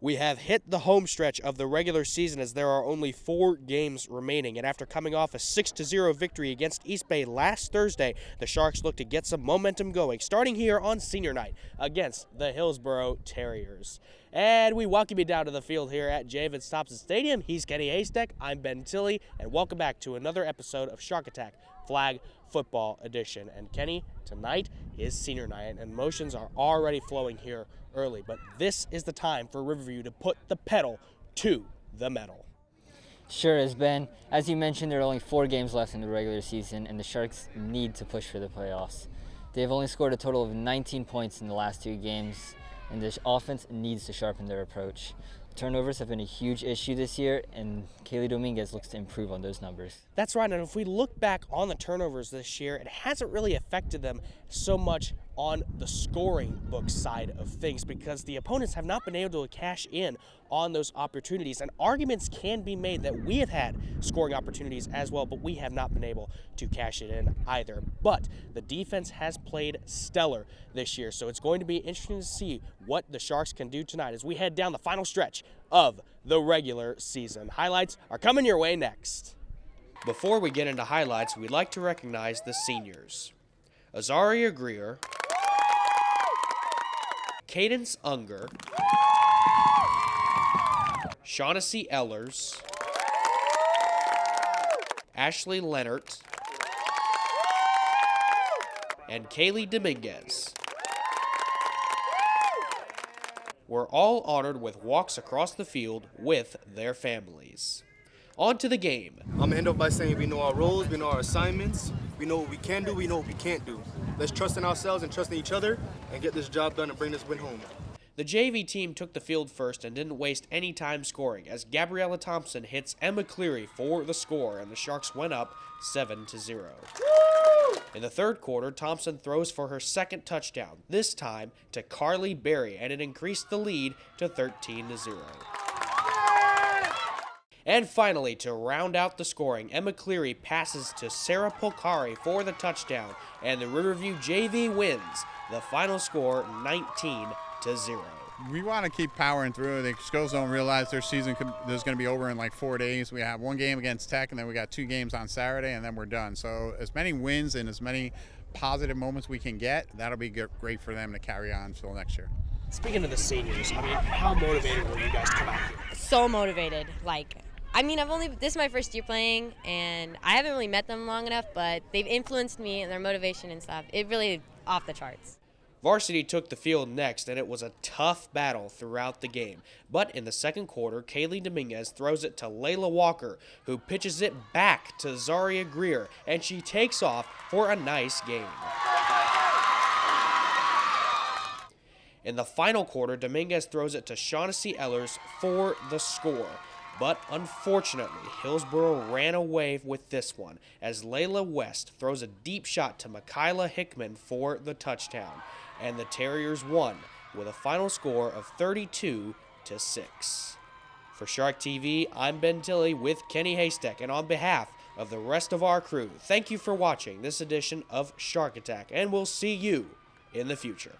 We have hit the home stretch of the regular season as there are only 4 games remaining, and after coming off a 6-0 victory against East Bay last Thursday, the Sharks look to get some momentum going, starting here on senior night against the Hillsborough Terriers. And we welcome you down to the field here at Javits Thompson Stadium. He's Kenny Haystack, I'm Ben Tilley, and welcome back to another episode of Shark Attack Flag Football Edition. And Kenny, tonight is senior night, and emotions are already flowing here early, but this is the time for Riverview to put the pedal to the metal. Sure is, Ben. As you mentioned, there are only 4 games left in the regular season, and the Sharks need to push for the playoffs. They've only scored a total of 19 points in the last 2 games, and the offense needs to sharpen their approach. Turnovers have been a huge issue this year, and Kaylee Dominguez looks to improve on those numbers. That's right, and if we look back on the turnovers this year, it hasn't really affected them so much on the scoring book side of things because the opponents have not been able to cash in on those opportunities, and arguments can be made that we have had scoring opportunities as well, but we have not been able to cash it in either. But the defense has played stellar this year, so it's going to be interesting to see what the Sharks can do tonight as we head down the final stretch of the regular season. Highlights are coming your way next. Before we get into highlights, we'd like to recognize the seniors. Azaria Greer, Cadence Unger, Shaughnessy Ellers, Ashley Leonard, and Kaylee Dominguez were all honored with walks across the field with their families. On to the game. I'm going to end up by saying we know our roles, we know our assignments, we know what we can do, we know what we can't do. Let's trust in ourselves and trust in each other and get this job done and bring this win home. The JV team took the field first and didn't waste any time scoring as Gabriella Thompson hits Emma Cleary for the score, and the Sharks went up 7-0. In the third quarter, Thompson throws for her second touchdown, this time to Carly Berry, and it increased the lead to 13-0. And finally, to round out the scoring, Emma Cleary passes to Sarah Polcari for the touchdown, and the Riverview JV wins. The final score, 19-0. We want to keep powering through. The schools don't realize their season is going to be over in like 4 days. We have 1 game against Tech, and then we got 2 games on Saturday, and then we're done. So as many wins and as many positive moments we can get, that'll be great for them to carry on until next year. Speaking of the seniors, how motivated will you guys come out here? So motivated. This is my first year playing, and I haven't really met them long enough, but they've influenced me and their motivation and stuff. It really off the charts. Varsity took the field next, and it was a tough battle throughout the game. But in the second quarter, Kaylee Dominguez throws it to Layla Walker, who pitches it back to Zaria Greer, and she takes off for a nice game. In the final quarter, Dominguez throws it to Shaughnessy Ellers for the score. But unfortunately, Hillsborough ran away with this one as Layla West throws a deep shot to Michaela Hickman for the touchdown. And the Terriers won with a final score of 32-6. For Shark TV, I'm Ben Tilley with Kenny Haystack, and on behalf of the rest of our crew, thank you for watching this edition of Shark Attack, and we'll see you in the future.